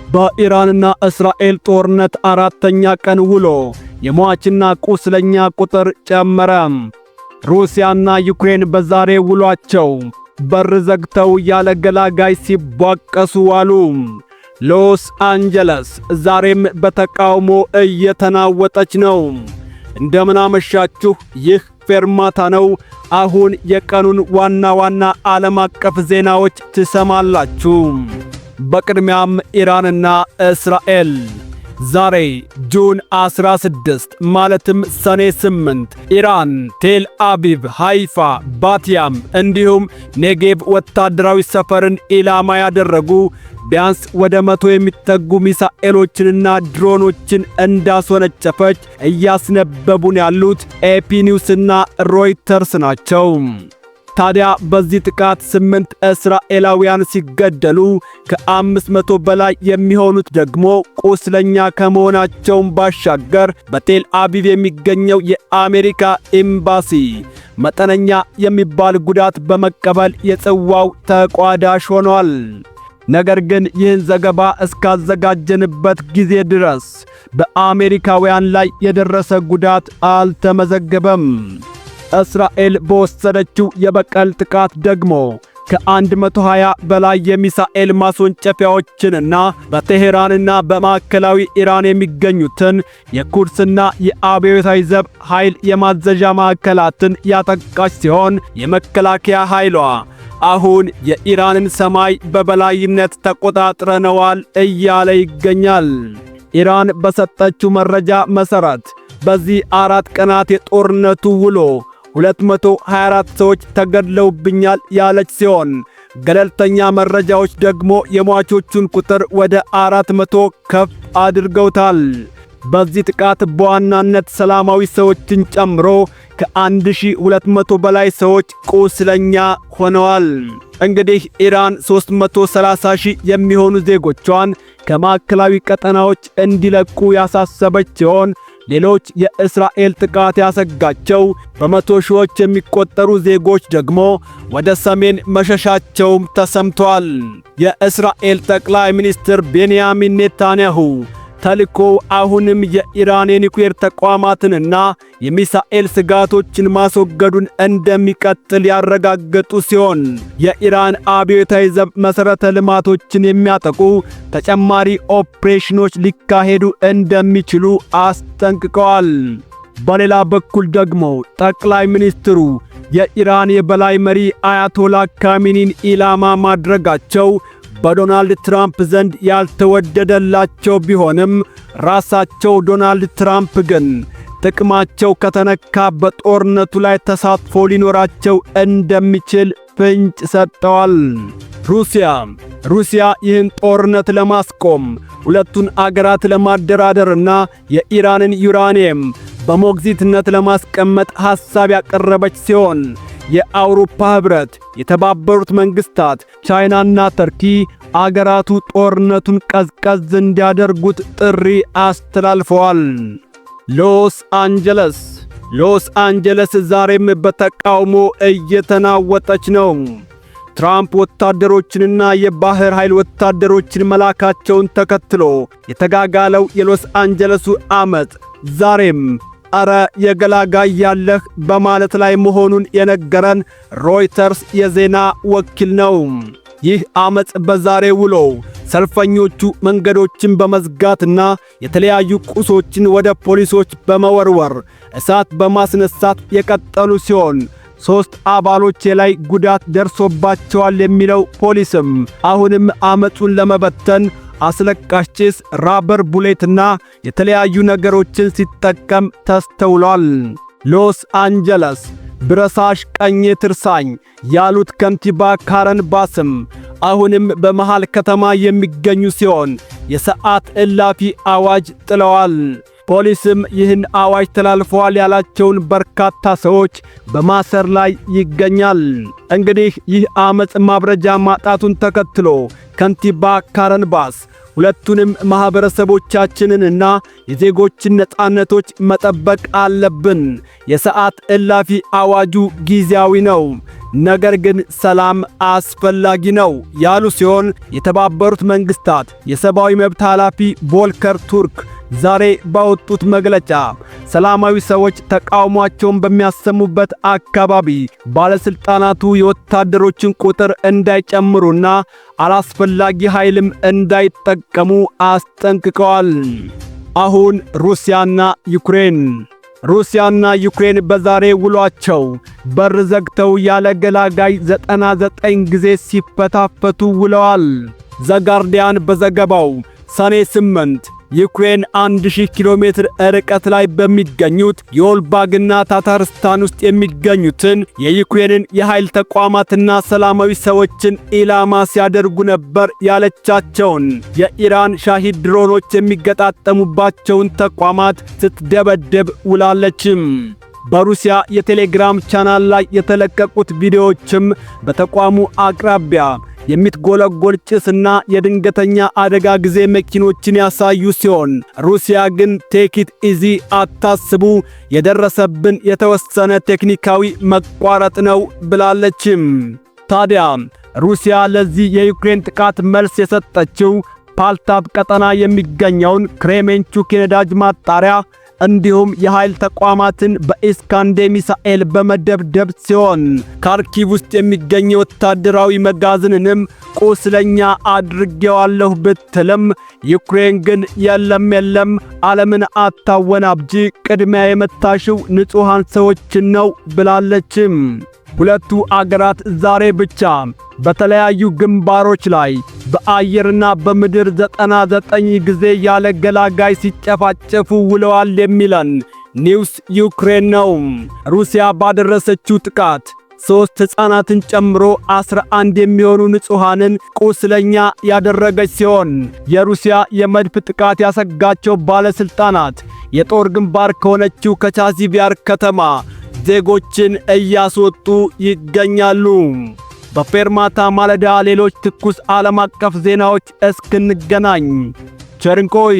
በኢራንና እስራኤል ጦርነት አራተኛ ቀን ውሎ የሟችና ቁስለኛ ቁጥር ጨመረ። ሩሲያና ዩክሬን በዛሬ ውሏቸው በር ዘግተው ያለ ገላጋይ ሲቧቀሱ ዋሉ። ሎስ አንጀለስ ዛሬም በተቃውሞ እየተናወጠች ነው። እንደምን አመሻችሁ። ይህ ፌርማታ ነው። አሁን የቀኑን ዋና ዋና ዓለም አቀፍ ዜናዎች ትሰማላችሁ። በቅድሚያም ኢራንና እስራኤል ዛሬ ጁን 16 ማለትም ሰኔ 8 ኢራን ቴል አቪቭ፣ ሃይፋ፣ ባቲያም እንዲሁም ኔጌቭ ወታደራዊ ሰፈርን ኢላማ ያደረጉ ቢያንስ ወደ 100 የሚጠጉ ሚሳኤሎችንና ድሮኖችን እንዳስወነጨፈች እያስነበቡን ያሉት ኤፒ ኒውስና ሮይተርስ ናቸው። ታዲያ በዚህ ጥቃት 8 እስራኤላውያን ሲገደሉ ከ500 በላይ የሚሆኑት ደግሞ ቁስለኛ ከመሆናቸውም ባሻገር በቴል አቪቭ የሚገኘው የአሜሪካ ኤምባሲ መጠነኛ የሚባል ጉዳት በመቀበል የጽዋው ተቋዳሽ ሆኗል። ነገር ግን ይህን ዘገባ እስካዘጋጀንበት ጊዜ ድረስ በአሜሪካውያን ላይ የደረሰ ጉዳት አልተመዘገበም። እስራኤል በወሰደችው የበቀል ጥቃት ደግሞ ከ120 በላይ የሚሳኤል ማስወንጨፊያዎችንና በቴሄራንና በማዕከላዊ ኢራን የሚገኙትን የኩድስና የአብዮታዊ ዘብ ኃይል የማዘዣ ማዕከላትን ያጠቃች ሲሆን የመከላከያ ኃይሏ አሁን የኢራንን ሰማይ በበላይነት ተቆጣጥረነዋል እያለ ይገኛል። ኢራን በሰጠችው መረጃ መሠረት በዚህ 4 ቀናት የጦርነቱ ውሎ 224 ሰዎች ተገድለውብኛል ያለች ሲሆን ገለልተኛ መረጃዎች ደግሞ የሟቾቹን ቁጥር ወደ 400 ከፍ አድርገውታል። በዚህ ጥቃት በዋናነት ሰላማዊ ሰዎችን ጨምሮ ከ1200 በላይ ሰዎች ቁስለኛ ሆነዋል። እንግዲህ ኢራን 330 ሺህ የሚሆኑ ዜጎቿን ከማዕከላዊ ቀጠናዎች እንዲለቁ ያሳሰበች ሲሆን ሌሎች የእስራኤል ጥቃት ያሰጋቸው በመቶ ሺዎች የሚቆጠሩ ዜጎች ደግሞ ወደ ሰሜን መሸሻቸውም ተሰምቷል። የእስራኤል ጠቅላይ ሚኒስትር ቤንያሚን ኔታንያሁ ተልእኮው አሁንም የኢራን የኒውክሌር ተቋማትንና የሚሳኤል ስጋቶችን ማስወገዱን እንደሚቀጥል ያረጋገጡ ሲሆን የኢራን አብዮታዊ ዘብ መሠረተ ልማቶችን የሚያጠቁ ተጨማሪ ኦፕሬሽኖች ሊካሄዱ እንደሚችሉ አስጠንቅቀዋል። በሌላ በኩል ደግሞ ጠቅላይ ሚኒስትሩ የኢራን የበላይ መሪ አያቶላ ካሚኒን ኢላማ ማድረጋቸው በዶናልድ ትራምፕ ዘንድ ያልተወደደላቸው ቢሆንም ራሳቸው ዶናልድ ትራምፕ ግን ጥቅማቸው ከተነካ በጦርነቱ ላይ ተሳትፎ ሊኖራቸው እንደሚችል ፍንጭ ሰጥተዋል። ሩሲያ ይህን ጦርነት ለማስቆም ሁለቱን አገራት ለማደራደርና የኢራንን ዩራኒየም በሞግዚትነት ለማስቀመጥ ሐሳብ ያቀረበች ሲሆን የአውሮፓ ኅብረት፣ የተባበሩት መንግሥታት፣ ቻይናና ተርኪ አገራቱ ጦርነቱን ቀዝቀዝ እንዲያደርጉት ጥሪ አስተላልፈዋል። ሎስ አንጀለስ ዛሬም በተቃውሞ እየተናወጠች ነው። ትራምፕ ወታደሮችንና የባህር ኃይል ወታደሮችን መላካቸውን ተከትሎ የተጋጋለው የሎስ አንጀለሱ ዓመፅ ዛሬም አረ የገላጋይ ያለህ በማለት ላይ መሆኑን የነገረን ሮይተርስ የዜና ወኪል ነው። ይህ ዓመፅ በዛሬ ውሎ ሰልፈኞቹ መንገዶችን በመዝጋትና የተለያዩ ቁሶችን ወደ ፖሊሶች በመወርወር እሳት በማስነሳት የቀጠሉ ሲሆን 3 አባሎቼ ላይ ጉዳት ደርሶባቸዋል የሚለው ፖሊስም አሁንም ዓመፁን ለመበተን አስለቃሽ ጭስ፣ ራበር ቡሌትና የተለያዩ ነገሮችን ሲጠቀም ተስተውሏል። ሎስ አንጀለስ ብረሳሽ ቀኜ ትርሳኝ ያሉት ከንቲባ ካረን ባስም አሁንም በመሃል ከተማ የሚገኙ ሲሆን የሰዓት እላፊ አዋጅ ጥለዋል። ፖሊስም ይህን አዋጅ ተላልፈዋል ያላቸውን በርካታ ሰዎች በማሰር ላይ ይገኛል። እንግዲህ ይህ ዓመፅ ማብረጃ ማጣቱን ተከትሎ ከንቲባ ካረን ባስ ሁለቱንም ማህበረሰቦቻችንንና የዜጎችን ነጻነቶች መጠበቅ አለብን። የሰዓት እላፊ አዋጁ ጊዜያዊ ነው። ነገር ግን ሰላም አስፈላጊ ነው ያሉ ሲሆን የተባበሩት መንግስታት የሰብአዊ መብት ኃላፊ ቮልከር ቱርክ ዛሬ ባወጡት መግለጫ ሰላማዊ ሰዎች ተቃውሟቸውን በሚያሰሙበት አካባቢ ባለስልጣናቱ የወታደሮችን ቁጥር እንዳይጨምሩና አላስፈላጊ ኃይልም እንዳይጠቀሙ አስጠንቅቀዋል። አሁን ሩሲያና ዩክሬን በዛሬ ውሏቸው በር ዘግተው ያለ ገላጋይ 99 ጊዜ ሲፈታፈቱ ውለዋል። ዘጋርዲያን በዘገባው ሰኔ 8 ዩክሬን 1000 ኪሎ ሜትር ርቀት ላይ በሚገኙት የኦልባግና ታታርስታን ውስጥ የሚገኙትን የዩክሬንን የኃይል ተቋማትና ሰላማዊ ሰዎችን ኢላማ ሲያደርጉ ነበር ያለቻቸውን የኢራን ሻሂድ ድሮኖች የሚገጣጠሙባቸውን ተቋማት ስትደበደብ ውላለችም። በሩሲያ የቴሌግራም ቻናል ላይ የተለቀቁት ቪዲዮዎችም በተቋሙ አቅራቢያ የሚትጎለጎል ጭስና የድንገተኛ አደጋ ጊዜ መኪኖችን ያሳዩ ሲሆን ሩሲያ ግን ቴክ ኢት ኢዚ አታስቡ፣ የደረሰብን የተወሰነ ቴክኒካዊ መቋረጥ ነው ብላለችም። ታዲያ ሩሲያ ለዚህ የዩክሬን ጥቃት መልስ የሰጠችው ፓልታቭ ቀጠና የሚገኘውን ክሬሜንቹክ የነዳጅ ማጣሪያ እንዲሁም የኃይል ተቋማትን በኢስካንዴ ሚሳኤል በመደብደብ ሲሆን ካርኪቭ ውስጥ የሚገኝ ወታደራዊ መጋዘንንም ቁስለኛ አድርጌዋለሁ ብትልም ዩክሬን ግን የለም ዓለምን አታወናብጂ፣ ቅድሚያ የመታሽው ንጹሃን ሰዎችን ነው ብላለችም። ሁለቱ አገራት ዛሬ ብቻ በተለያዩ ግንባሮች ላይ በአየርና በምድር 99 ጊዜ ያለ ገላጋይ ሲጨፋጨፉ ውለዋል የሚለን ኒውስ ዩክሬን ነው። ሩሲያ ባደረሰችው ጥቃት 3 ሕፃናትን ጨምሮ 11 የሚሆኑ ንጹሃንን ቁስለኛ ያደረገች ሲሆን የሩሲያ የመድፍ ጥቃት ያሰጋቸው ባለስልጣናት የጦር ግንባር ከሆነችው ከቻዚቪያር ከተማ ዜጎችን እያስወጡ ይገኛሉ። በፌርማታ ማለዳ ሌሎች ትኩስ ዓለም አቀፍ ዜናዎች እስክንገናኝ ቸር እንቆይ።